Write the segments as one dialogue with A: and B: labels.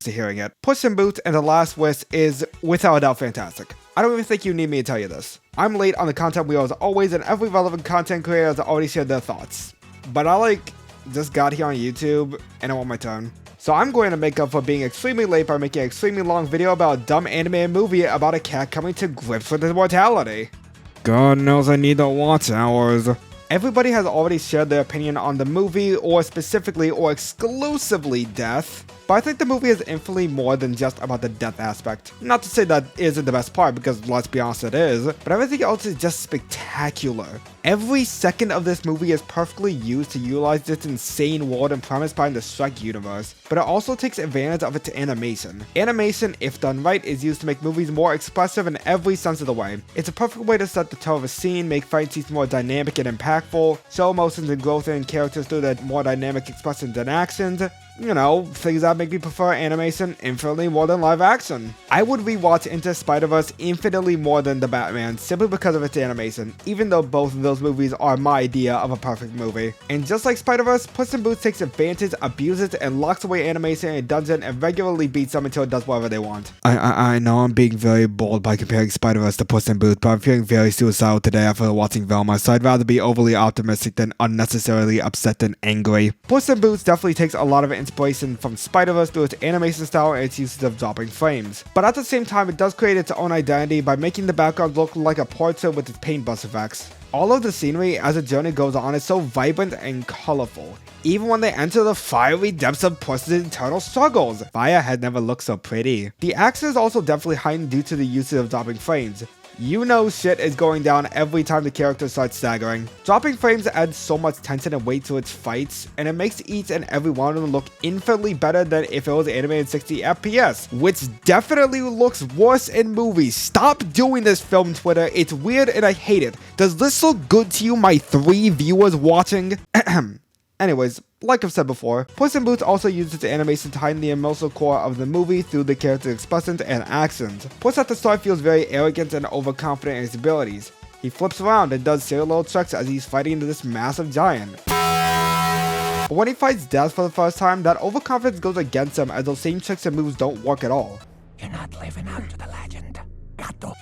A: to hearing it. Puss in Boots and The Last Wish is without a doubt fantastic. I don't even think you need me to tell you this. I'm late on the content wheel as always, and every relevant content creator has already shared their thoughts. But I just got here on YouTube and I want my turn. So I'm going to make up for being extremely late by making an extremely long video about a dumb animated movie about a cat coming to grips with his mortality. God knows I need the watch hours. Everybody has already shared their opinion on the movie, or specifically or exclusively death. But I think the movie is infinitely more than just about the death aspect. Not to say that isn't the best part, because let's be honest, it is, but everything else is just spectacular. Every second of this movie is perfectly used to utilize this insane world and premise behind the Shrek universe, but it also takes advantage of its animation. Animation, if done right, is used to make movies more expressive in every sense of the way. It's a perfect way to set the tone of a scene, make fight scenes more dynamic and impactful, show emotions and growth in characters through the more dynamic expressions and actions. You know, things that make me prefer animation infinitely more than live action. I would rewatch Into Spider-Verse infinitely more than The Batman simply because of its animation, even though both of those movies are my idea of a perfect movie. And just like Spider-Verse, Puss in Boots takes advantage, abuses, and locks away animation in a dungeon and regularly beats them until it does whatever they want. I know I'm being very bold by comparing Spider-Verse to Puss in Boots, but I'm feeling very suicidal today after watching Velma, so I'd rather be overly optimistic than unnecessarily upset and angry. Puss in Boots definitely takes a lot of inspiration from Spider-Verse through its animation style and its uses of dropping frames. But at the same time, it does create its own identity by making the background look like a portrait with its paintbrush effects. All of the scenery as the journey goes on is so vibrant and colorful, even when they enter the fiery depths of Puss's internal struggles. Fire had never looked so pretty. The action is also definitely heightened due to the usage of dropping frames. You know shit is going down every time the character starts staggering. Dropping frames adds so much tension and weight to its fights, and it makes each and every one of them look infinitely better than if it was animated 60 FPS, which definitely looks worse in movies. Stop doing this, film Twitter. It's weird and I hate it. Does this look good to you, my 3 viewers watching? Anyways, like I've said before, Puss in Boots also uses its animation to heighten the emotional core of the movie through the character's expressions and actions. Puss at the start feels very arrogant and overconfident in his abilities. He flips around and does silly little tricks as he's fighting this massive giant. But when he fights death for the first time, that overconfidence goes against him as those same tricks and moves don't work at all.
B: You're not living up to the legend.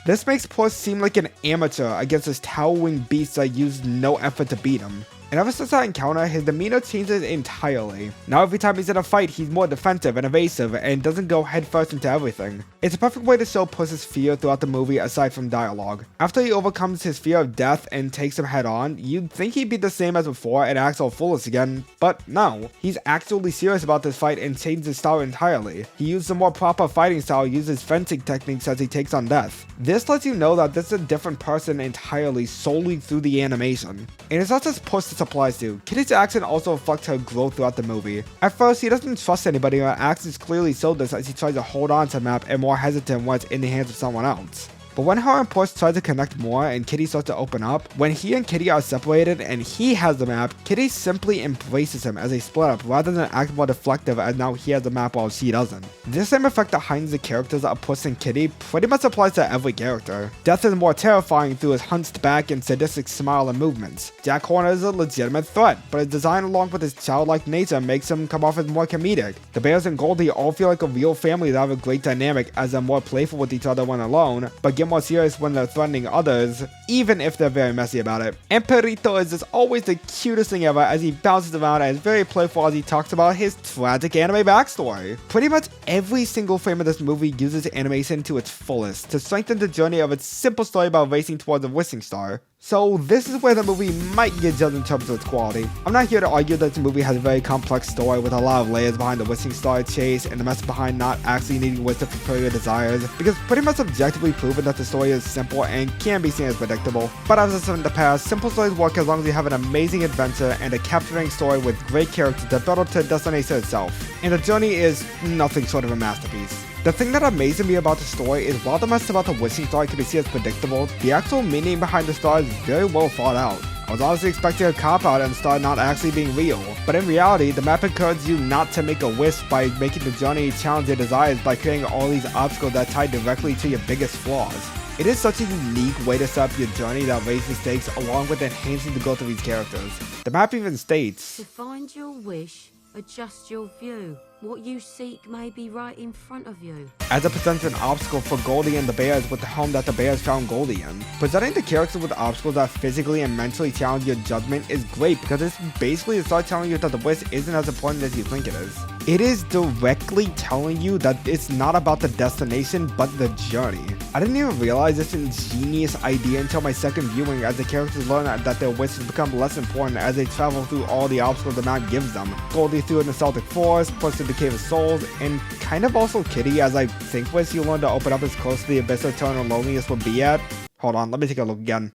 A: This makes Puss seem like an amateur against this towering beast that used no effort to beat him. And ever since that encounter, his demeanor changes entirely. Now every time he's in a fight, he's more defensive and evasive and doesn't go headfirst into everything. It's a perfect way to show Puss's fear throughout the movie aside from dialogue. After he overcomes his fear of death and takes him head on, you'd think he'd be the same as before and acts all foolish again, but no. He's actually serious about this fight and changes his style entirely. He uses a more proper fighting style, uses fencing techniques as he takes on death. This lets you know that this is a different person entirely solely through the animation. And it's not just Puss this applies to. Kitty's action also reflects her growth throughout the movie. At first, he doesn't trust anybody and her actions clearly show this as he tries to hold on to the map and more hesitant when it's in the hands of someone else. But when her and Puss try to connect more and Kitty starts to open up, when he and Kitty are separated and he has the map, Kitty simply embraces him as they split up rather than act more deflective as now he has the map while she doesn't. This same effect that heightens the characters of Puss and Kitty pretty much applies to every character. Death is more terrifying through his hunched back and sadistic smile and movements. Jack Horner is a legitimate threat, but his design along with his childlike nature makes him come off as more comedic. The Bears and Goldie all feel like a real family that have a great dynamic as they're more playful with each other when alone, but get more serious when they're threatening others, even if they're very messy about it. And Perrito is just always the cutest thing ever as he bounces around and is very playful as he talks about his tragic anime backstory. Pretty much every single frame of this movie uses animation to its fullest to strengthen the journey of its simple story about racing towards a wishing star. So this is where the movie might get judged in terms of its quality. I'm not here to argue that the movie has a very complex story with a lot of layers behind the wishing star chase and the mess behind not actually needing wisdom to fulfill your desires, because pretty much objectively proven that the story is simple and can be seen as predictable. But as I said in the past, simple stories work as long as you have an amazing adventure and a captivating story with great characters that build up to the destination itself. And the journey is nothing short of a masterpiece. The thing that amazes me about the story is while the mess about the wishing star can be seen as predictable, the actual meaning behind the star is very well thought out. I was honestly expecting a cop-out and the star not actually being real, but in reality, the map encourages you not to make a wish by making the journey challenge your desires by creating all these obstacles that tie directly to your biggest flaws. It is such a unique way to set up your journey that raises the stakes along with enhancing the growth of these characters. The map even states,
C: to find your wish, Adjust your view. What you seek may be right in front of you.
A: As it presents an obstacle for Goldie and the bears with the home that the bears found Goldie in. Presenting the characters with obstacles that physically and mentally challenge your judgment is great because it's basically to start telling you that the wish isn't as important as you think it is. It is directly telling you that it's not about the destination but the journey. I didn't even realize this ingenious idea until my second viewing, as the characters learn that their wishes become less important as they travel through all the obstacles the map gives them. Goldie through a nostalgic forest, plus to the Cave of Souls, and kind of also Kitty, as I think wish you learn to open up as close to the abyss of eternal loneliness would be at. Hold on, let me take a look again.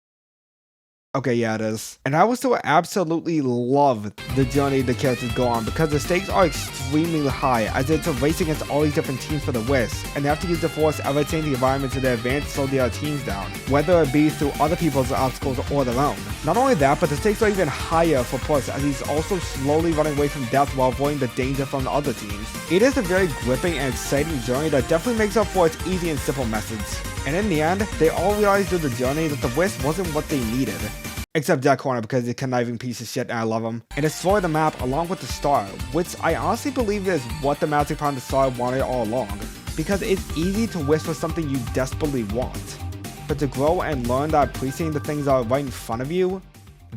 A: Okay, yeah, it is. And I will still absolutely love the journey the characters go on because the stakes are extremely high, as it's a race against all these different teams for the wish, and they have to use the force ever-changing environment to their advantage to slow the other teams down, whether it be through other people's obstacles or their own. Not only that, but the stakes are even higher for Puss, as he's also slowly running away from death while avoiding the danger from the other teams. It is a very gripping and exciting journey that definitely makes up for its easy and simple message. And in the end, they all realized through the journey that the wish wasn't what they needed. Except Jack Horner, because he's a conniving piece of shit and I love him. And destroy the map along with the star, which I honestly believe is what the magic behind the star wanted all along. Because it's easy to wish for something you desperately want. But to grow and learn that appreciating the things that are right in front of you,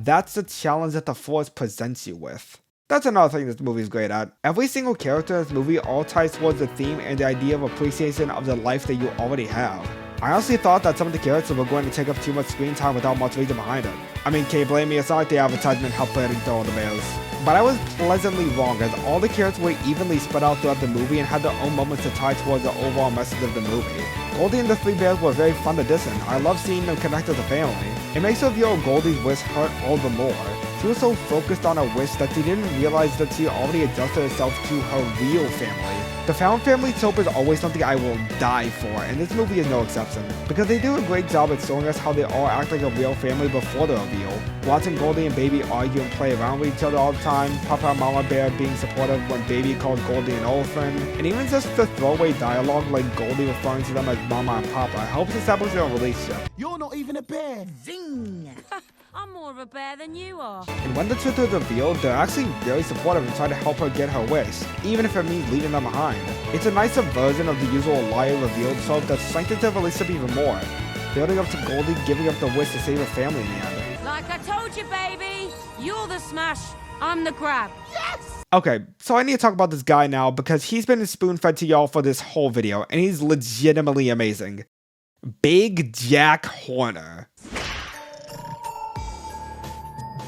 A: that's the challenge that the Force presents you with. That's another thing this movie is great at. Every single character in this movie all ties towards the theme and the idea of appreciation of the life that you already have. I honestly thought that some of the characters were going to take up too much screen time without much reason behind it. I mean, can't blame me, it's not like the advertisement helped Fairytale all the bears. But I was pleasantly wrong, as all the characters were evenly spread out throughout the movie and had their own moments to tie towards the overall message of the movie. Goldie and the three bears were very fun to listen. I love seeing them connect as a family. It makes the view of Goldie's wish hurt all the more. She was so focused on her wish that she didn't realize that she already adjusted herself to her real family. The found family trope is always something I will die for, and this movie is no exception, because they do a great job at showing us how they all act like a real family before the reveal. Watching Goldie and Baby argue and play around with each other all the time, Papa and Mama Bear being supportive when Baby calls Goldie an orphan, and even just the throwaway dialogue like Goldie referring to them as Mama and Papa helps establish their relationship.
B: You're not even a bear.
C: Zing! I'm more of a bear than you are.
A: And when the truth is revealed, they're actually very supportive and try to help her get her wish, even if it means leaving them behind. It's a nicer version of the usual liar revealed trope that strengthens their relationship even more, building up to Goldie giving up the wish to save her family in the end.
C: Like I told you, baby, you're the smash, I'm the grab. Yes!
A: Okay, so I need to talk about this guy now because he's been spoon-fed to y'all for this whole video, and he's legitimately amazing. Big Jack Horner.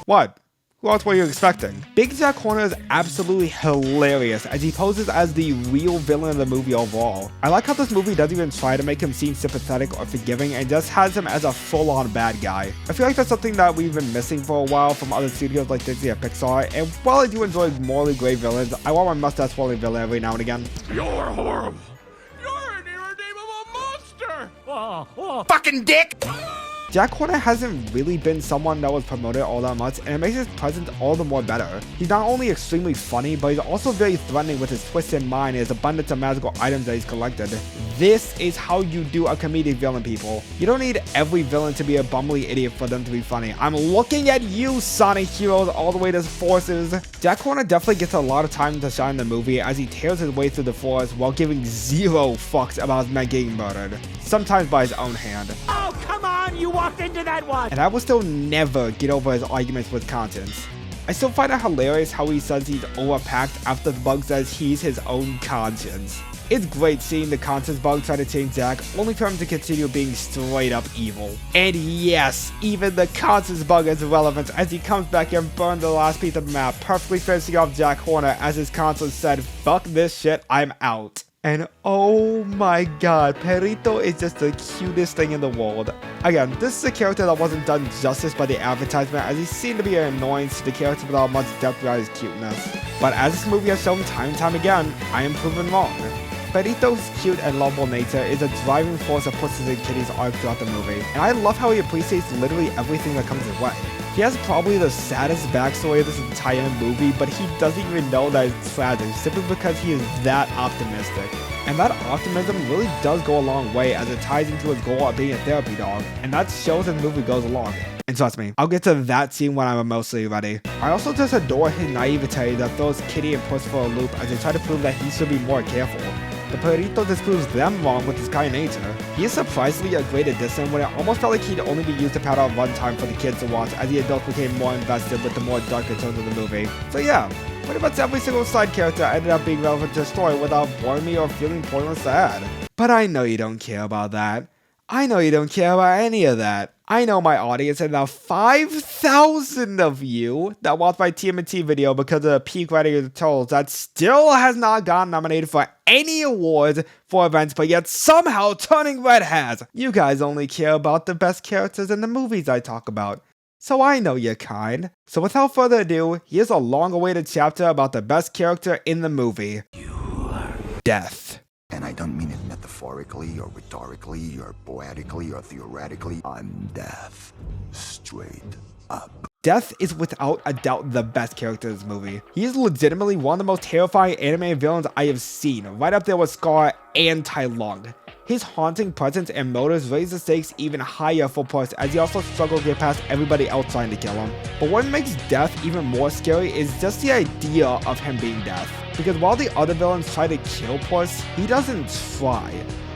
A: What? Who else were you expecting? Big Jack Horner is absolutely hilarious as he poses as the real villain of the movie overall. I like how this movie doesn't even try to make him seem sympathetic or forgiving and just has him as a full-on bad guy. I feel like that's something that we've been missing for a while from other studios like Disney and Pixar, and while I do enjoy morally great villains, I want my mustache-twirling villain every now and again.
B: You're horrible. You're an irredeemable monster.
A: Fucking dick! Jack Horner hasn't really been someone that was promoted all that much, and it makes his presence all the more better. He's not only extremely funny, but he's also very threatening with his twisted mind and his abundance of magical items that he's collected. This is how you do a comedic villain, people. You don't need every villain to be a bumbly idiot for them to be funny. I'm looking at you, Sonic Heroes, all the way to forces. Jack Horner definitely gets a lot of time to shine in the movie as he tears his way through the forest while giving zero fucks about his men getting murdered, sometimes by his own hand.
B: Oh, come on, you walked into that one.
A: And I will still never get over his arguments with conscience. I still find it hilarious how he says he's overpacked after the bug says he's his own conscience. It's great seeing the conscience bug try to change Jack, only for him to continue being straight up evil. And yes, even the conscience bug is relevant as he comes back and burns the last piece of the map, perfectly finishing off Jack Horner as his conscience said, "Fuck this shit, I'm out." And oh my god, Perrito is just the cutest thing in the world. Again, this is a character that wasn't done justice by the advertisement, as he seemed to be an annoyance to the character without much depth about his cuteness. But as this movie has shown time and time again, I am proven wrong. Perrito's cute and lovable nature is a driving force that pushes in Kitty's arc throughout the movie, and I love how he appreciates literally everything that comes his way. He has probably the saddest backstory of this entire movie, but he doesn't even know that it's tragic simply because he is that optimistic. And that optimism really does go a long way as it ties into his goal of being a therapy dog, and that shows as the movie goes along. And trust me, I'll get to that scene when I'm mostly ready. I also just adore his naivete that throws Kitty and Puss for a loop as they try to prove that he should be more careful. The Perrito just proves them wrong with his kind nature. He is surprisingly a great addition when it almost felt like he'd only be used to pad out runtime for the kids to watch as the adults became more invested with the more darker tones of the movie. So yeah, pretty much every single side character ended up being relevant to the story without boring me or feeling pointless to add. But I know you don't care about that. I know you don't care about any of that. I know my audience and the 5,000 of you that watched my TMNT video because of the peak writing of the trolls that still has not gotten nominated for any awards for events, but yet somehow Turning Red has. You guys only care about the best characters in the movies I talk about. So I know you're kind. So without further ado, here's a long-awaited chapter about the best character in the movie. Death.
D: And I don't mean it metaphorically or rhetorically or poetically or theoretically. I'm Death. Straight up.
A: Death is without a doubt the best character in this movie. He is legitimately one of the most terrifying anime villains I have seen, right up there with Scar and Tai Lung. His haunting presence and motives raise the stakes even higher for Puss as he also struggles to get past everybody else trying to kill him. But what makes Death even more scary is just the idea of him being Death. Because while the other villains try to kill Puss, he doesn't try.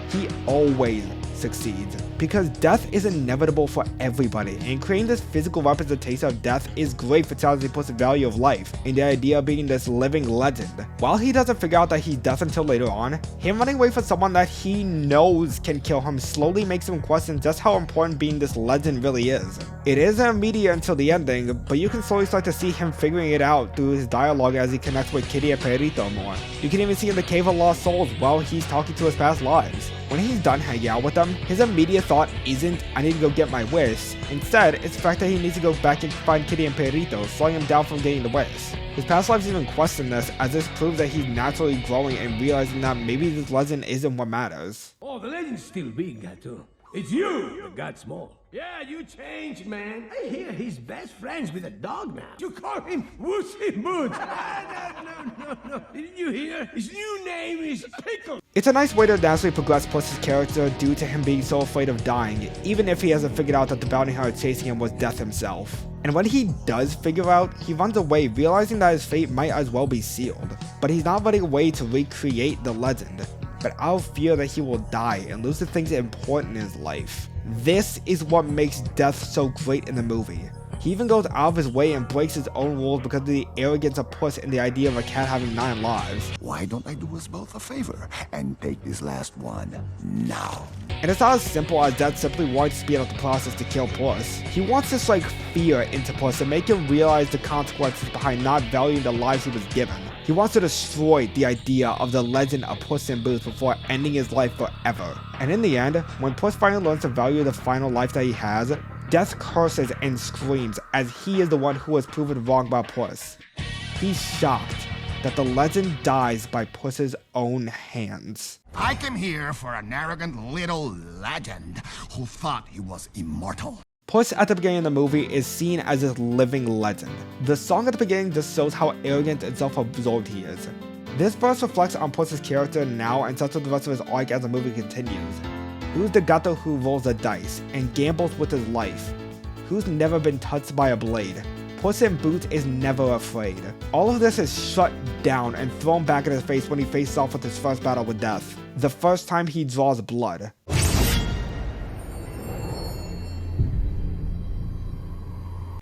A: He always succeeds. Because death is inevitable for everybody, and creating this physical representation of death is great for challenging Puss's value of life, and the idea of being this living legend. While he doesn't figure out that he's death until later on, him running away from someone that he knows can kill him slowly makes him question just how important being this legend really is. It isn't immediate until the ending, but you can slowly start to see him figuring it out through his dialogue as he connects with Kitty and Perrito more. You can even see in the Cave of Lost Souls while he's talking to his past lives. When he's done hanging out with them, his immediate thought isn't, I need to go get my wish. Instead, it's the fact that he needs to go back and find Kitty and Perrito, slowing him down from getting the wish. His past lives even question this, as this proves that he's naturally growing and realizing that maybe this legend isn't what matters.
B: Oh, the legend's still big, Gato. It's you that got small. Yeah, you changed, man. I hear he's best friends with a dog now. You call him Woosie Boots. No. Didn't you hear? His new name is Pickle.
A: It's a nice way to naturally progress Puss's character due to him being so afraid of dying, even if he hasn't figured out that the bounty hunter chasing him was death himself. And when he does figure out, he runs away, realizing that his fate might as well be sealed. But he's not running away to recreate the legend, but out of fear that he will die and lose the things important in his life. This is what makes Death so great in the movie. He even goes out of his way and breaks his own rules because of the arrogance of Puss and the idea of a cat having 9 lives.
D: Why don't I do us both a favor and take this last one now?
A: And it's not as simple as Death simply wanting to speed up the process to kill Puss. He wants to strike fear into Puss and make him realize the consequences behind not valuing the lives he was given. He wants to destroy the idea of the legend of Puss in Boots before ending his life forever. And in the end, when Puss finally learns to value the final life that he has, Death curses and screams as he is the one who was proven wrong by Puss. He's shocked that the legend dies by Puss's own hands.
D: I came here for an arrogant little legend who thought he was immortal.
A: Puss at the beginning of the movie is seen as this living legend. The song at the beginning just shows how arrogant and self-absorbed he is. This verse reflects on Puss's character now and sets up the rest of his arc as the movie continues. Who's the gato who rolls the dice and gambles with his life? Who's never been touched by a blade? Puss in Boots is never afraid. All of this is shut down and thrown back in his face when he faces off with his first battle with Death. The first time he draws blood.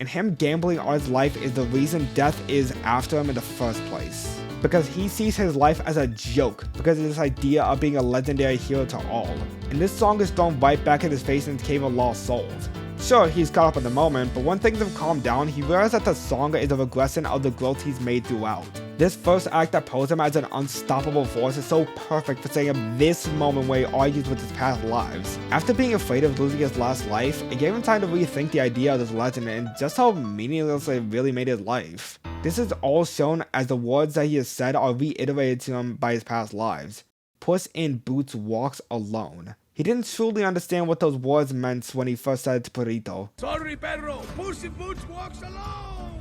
A: And him gambling on his life is the reason Death is after him in the first place. Because he sees his life as a joke because of this idea of being a legendary hero to all. And this song is thrown right back in his face in the Cave of Lost Souls. Sure, he's caught up in the moment, but when things have calmed down, he realizes that the song is a regression of the growth he's made throughout. This first act that posed him as an unstoppable force is so perfect for setting up this moment where he argues with his past lives. After being afraid of losing his last life, it gave him time to rethink the idea of this legend and just how meaningless it really made his life. This is all shown as the words that he has said are reiterated to him by his past lives. Puss in Boots walks alone. He didn't truly understand what those words meant when he first said it to Perrito.
B: Sorry, Pedro. Puss in Boots walks alone.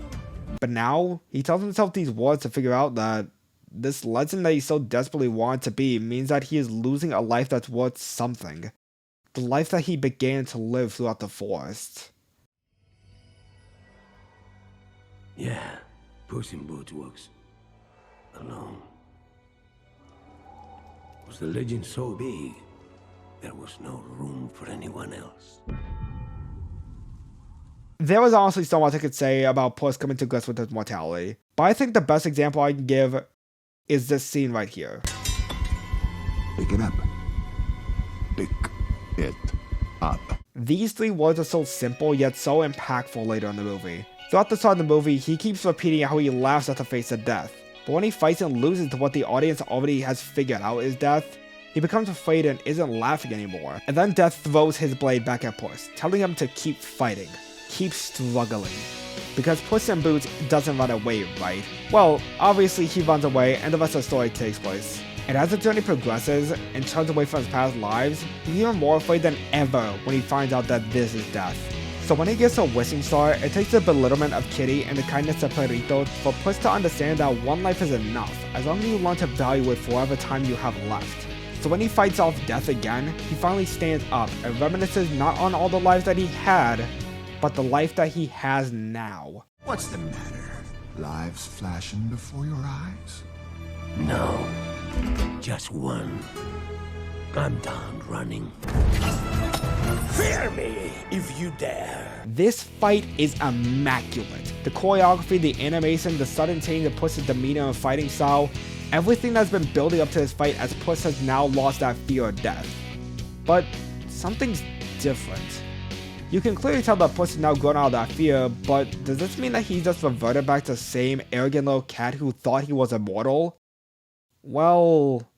A: But now, he tells himself these words to figure out that this legend that he so desperately wanted to be means that he is losing a life that's worth something. The life that he began to live throughout the forest.
B: Yeah, Puss in Boots works alone. Was the legend so big, there was no room for anyone else?
A: There was honestly so much I could say about Puss coming to grips with his mortality, but I think the best example I can give is this scene right here.
D: Pick it up. Pick it up.
A: These 3 words are so simple yet so impactful later in the movie. Throughout the start of the movie, he keeps repeating how he laughs at the face of death, but when he fights and loses to what the audience already has figured out is death, he becomes afraid and isn't laughing anymore, and then Death throws his blade back at Puss, telling him to keep fighting, keep struggling. Because Puss in Boots doesn't run away, right? Well, obviously he runs away and the rest of the story takes place. And as the journey progresses and turns away from his past lives, he's even more afraid than ever when he finds out that this is death. So when he gets to a wishing star, it takes the belittlement of Kitty and the kindness of Perrito for Puss to understand that one life is enough, as long as you learn to value it for whatever time you have left. So when he fights off death again, he finally stands up and reminisces not on all the lives that he had, but the life that he has now.
D: What's the matter? Lives flashing before your eyes?
B: No, just one. I'm done running. Fear me if you dare.
A: This fight is immaculate. The choreography, the animation, the sudden change of Puss's demeanor and fighting style, everything that's been building up to this fight as Puss has now lost that fear of death. But something's different. You can clearly tell that Puss is now grown out of that fear, but does this mean that he just reverted back to the same arrogant little cat who thought he was immortal? Well...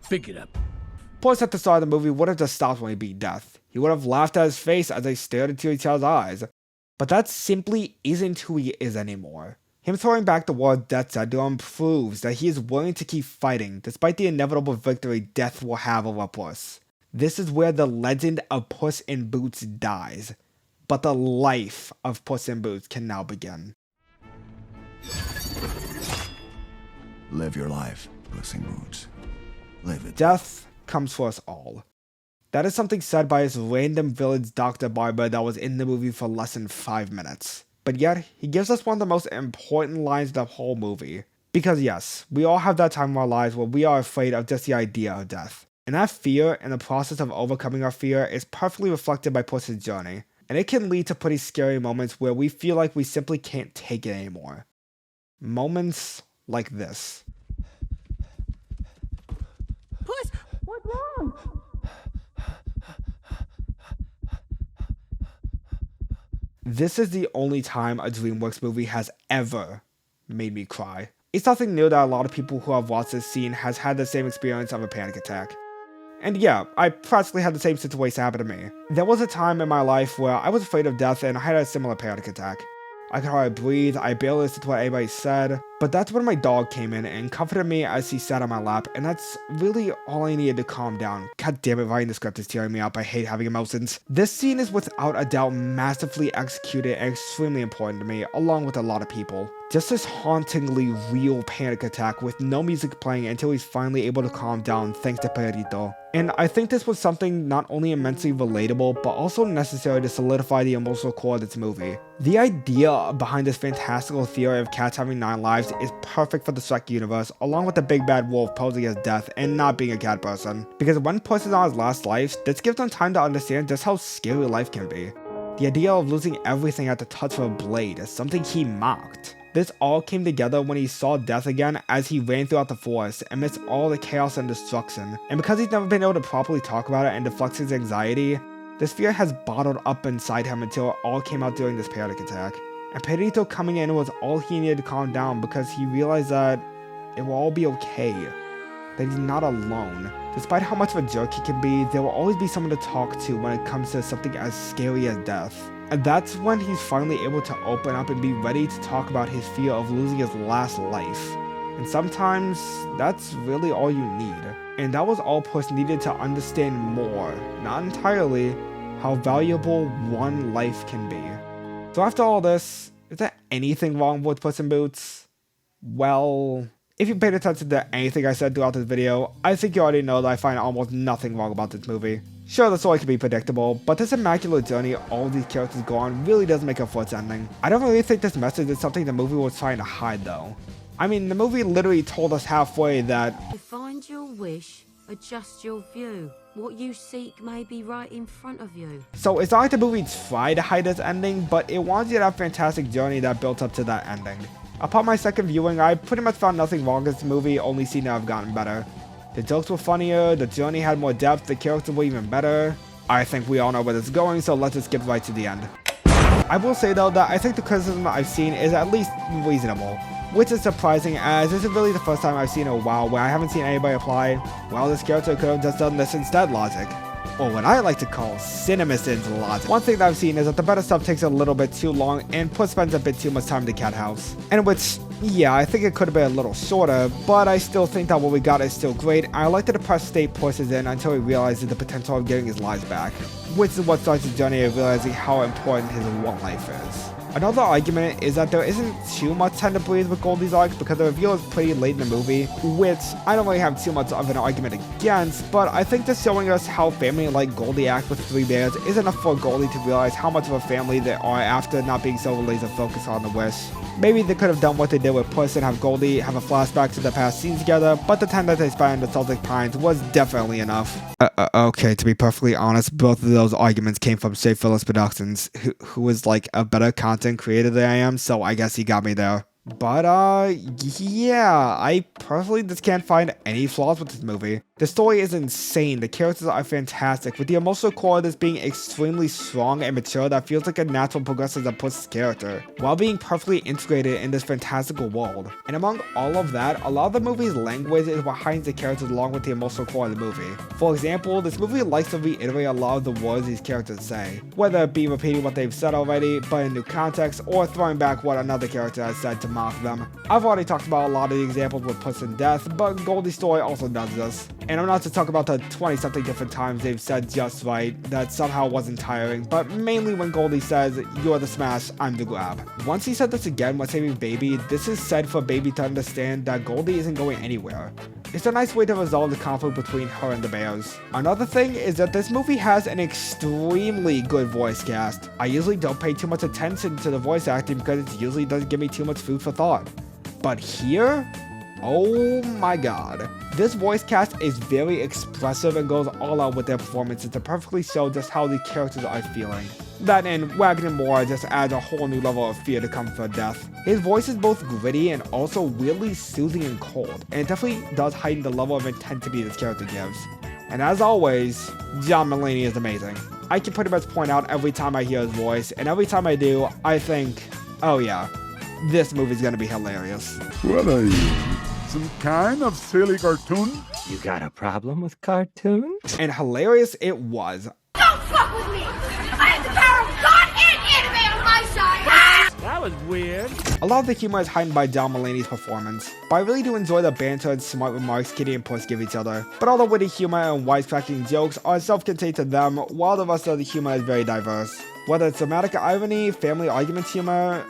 B: Pick it up.
A: Puss at the start of the movie would have just stopped when he beat death. He would have laughed at his face as they stared into each other's eyes. But that simply isn't who he is anymore. Him throwing back the word death said to him proves that he is willing to keep fighting despite the inevitable victory death will have over Puss. This is where the legend of Puss in Boots dies, but the life of Puss in Boots can now begin.
D: Live your life, Puss in Boots. Live it.
A: Death comes for us all. That is something said by this random village Dr. Barber that was in the movie for less than 5 minutes. But yet, he gives us one of the most important lines of the whole movie. Because yes, we all have that time in our lives where we are afraid of just the idea of death. And that fear and the process of overcoming our fear is perfectly reflected by Puss's journey. And it can lead to pretty scary moments where we feel like we simply can't take it anymore. Moments like this.
C: Puss, what's wrong?
A: This is the only time a DreamWorks movie has ever made me cry. It's nothing new that a lot of people who have watched this scene has had the same experience of a panic attack. And yeah, I practically had the same situation happen to me. There was a time in my life where I was afraid of death and I had a similar panic attack. I could hardly breathe, I barely listened to what anybody said, but that's when my dog came in and comforted me as he sat on my lap, and that's really all I needed to calm down. God damn it, writing the script is tearing me up, I hate having emotions. This scene is without a doubt masterfully executed and extremely important to me, along with a lot of people. Just this hauntingly real panic attack with no music playing until he's finally able to calm down thanks to Perrito. And I think this was something not only immensely relatable, but also necessary to solidify the emotional core of this movie. The idea behind this fantastical theory of cats having 9 lives is perfect for the Shrek universe, along with the big bad wolf posing as death and not being a cat person. Because when Puss is on his last life, this gives him time to understand just how scary life can be. The idea of losing everything at the touch of a blade is something he mocked. This all came together when he saw death again as he ran throughout the forest amidst all the chaos and destruction, and because he's never been able to properly talk about it and deflect his anxiety, this fear has bottled up inside him until it all came out during this panic attack. And Perrito coming in was all he needed to calm down because he realized that it will all be okay, that he's not alone. Despite how much of a jerk he can be, there will always be someone to talk to when it comes to something as scary as death. And that's when he's finally able to open up and be ready to talk about his fear of losing his last life. And sometimes, that's really all you need. And that was all Puss needed to understand more, not entirely, how valuable one life can be. So after all this, is there anything wrong with Puss in Boots? Well, if you paid attention to anything I said throughout this video, I think you already know that I find almost nothing wrong about this movie. Sure, the story can be predictable, but this immaculate journey all of these characters go on really does make up for its ending. I don't really think this message is something the movie was trying to hide though. I mean, the movie literally told us halfway that
C: Find your wish, adjust your view. What you seek may be right in front of you.
A: So it's not like the movie tried to hide its ending, but it wanted you to have a fantastic journey that built up to that ending. Upon my second viewing, I pretty much found nothing wrong with this movie, only seen it have gotten better. The jokes were funnier, the journey had more depth, the characters were even better. I think we all know where this is going, so let's just skip right to the end. I will say though that I think the criticism I've seen is at least reasonable, which is surprising as this is really the first time I've seen in a while where I haven't seen anybody apply, well, this character could have just done this instead logic. Or what I like to call CinemaSins logic. One thing that I've seen is that the better stuff takes a little bit too long and spends a bit too much time to cat house. And which, yeah, I think it could have been a little shorter, but I still think that what we got is still great. I like that the depressed state pushes in until he realizes the potential of getting his lives back, which is what starts his journey of realizing how important his one life is. Another argument is that there isn't too much time to breathe with Goldie's arc because the reveal is pretty late in the movie, which I don't really have too much of an argument against, but I think just showing us how family-like Goldie acts with 3 bears is enough for Goldie to realize how much of a family they are after not being so laser focused on the wish. Maybe they could have done what they did with Puss and have Goldie have a flashback to the past scenes together, but the time that they spent in the Celtic Pines was definitely enough. Okay, to be perfectly honest, both of those arguments came from Shea Phillips Productions, who is like a better content creator than I am, so I guess he got me there. But, yeah, I personally just can't find any flaws with this movie. The story is insane, the characters are fantastic, with the emotional core just being extremely strong and mature that feels like a natural progression of Puss's character, while being perfectly integrated in this fantastical world. And among all of that, a lot of the movie's language is what hides the characters along with the emotional core of the movie. For example, this movie likes to reiterate a lot of the words these characters say, whether it be repeating what they've said already, but in new context, or throwing back what another character has said to mock them. I've already talked about a lot of the examples with Puss and Death, but Goldie's story also does this. And I'm not to talk about the 20-something different times they've said just right that somehow wasn't tiring, but mainly when Goldie says, "You're the smash, I'm the grab." Once he said this again when saving Baby, this is said for Baby to understand that Goldie isn't going anywhere. It's a nice way to resolve the conflict between her and the bears. Another thing is that this movie has an extremely good voice cast. I usually don't pay too much attention to the voice acting because it usually doesn't give me too much food for thought. But here, oh my god. This voice cast is very expressive and goes all out with their performances to perfectly show just how the characters are feeling. That and Wagner Moore just adds a whole new level of fear to come for Death. His voice is both gritty and also weirdly soothing and cold, and it definitely does heighten the level of intensity this character gives. And as always, John Mulaney is amazing. I can pretty much point out every time I hear his voice, and every time I do, I think, oh yeah, this movie's gonna be hilarious.
E: What are you? Some kind of silly cartoon?
B: You got a problem with cartoons?
A: And hilarious it was.
F: Don't fuck with me! I have the power of God and anime on my side!
B: That was weird.
A: A lot of the humor is heightened by John Mulaney's performance, but I really do enjoy the banter and smart remarks Kitty and Puss give each other. But all the witty humor and wisecracking jokes are self-contained to them, while the rest of the humor is very diverse. Whether it's dramatic irony, family arguments humor,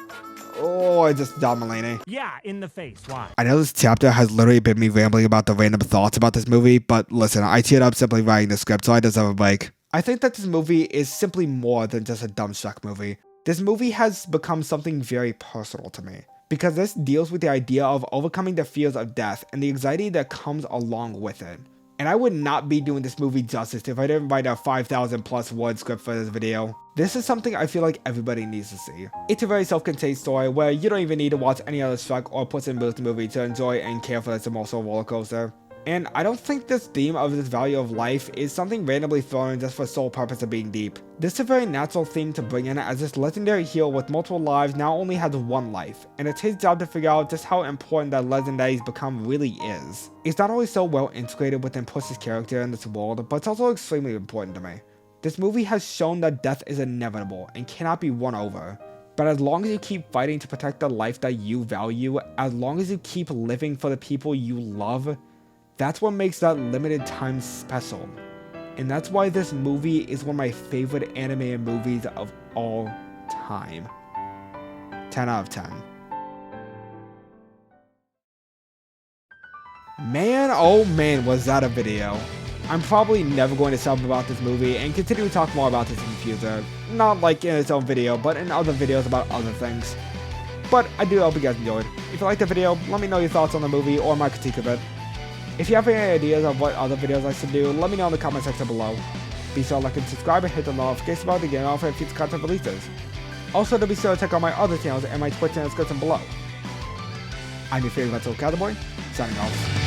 A: or just John Mulaney.
B: Yeah, in the face. Why?
A: I know this chapter has literally been me rambling about the random thoughts about this movie, but listen, I teared up simply writing the script, so I deserve a break. I think that this movie is simply more than just a dumb Shrek movie. This movie has become something very personal to me, because this deals with the idea of overcoming the fears of death and the anxiety that comes along with it. And I would not be doing this movie justice if I didn't write a 5,000 plus word script for this video. This is something I feel like everybody needs to see. It's a very self-contained story where you don't even need to watch any other Shrek or Puss in Boots movie to enjoy and care for this emotional roller coaster. And I don't think this theme of this value of life is something randomly thrown in just for sole purpose of being deep. This is a very natural theme to bring in, as this legendary hero with multiple lives now only has one life, and it's his job to figure out just how important that legend that he's become really is. It's not only so well integrated within Puss's character in this world, but it's also extremely important to me. This movie has shown that death is inevitable and cannot be won over. But as long as you keep fighting to protect the life that you value, as long as you keep living for the people you love, that's what makes that limited time special. And that's why this movie is one of my favorite animated movies of all time. 10 out of 10. Man, oh man, was that a video. I'm probably never going to sub about this movie and continue to talk more about this in the future. Not like in its own video, but in other videos about other things. But I do hope you guys enjoyed. If you liked the video, let me know your thoughts on the movie or my critique of it. If you have any ideas of what other videos I should do, let me know in the comment section below. Be sure to like and subscribe and hit the notification bell to get notified of future content releases. Also, be sure to check out my other channels and my Twitch in the description below. I'm your favorite retro cowboy, signing off.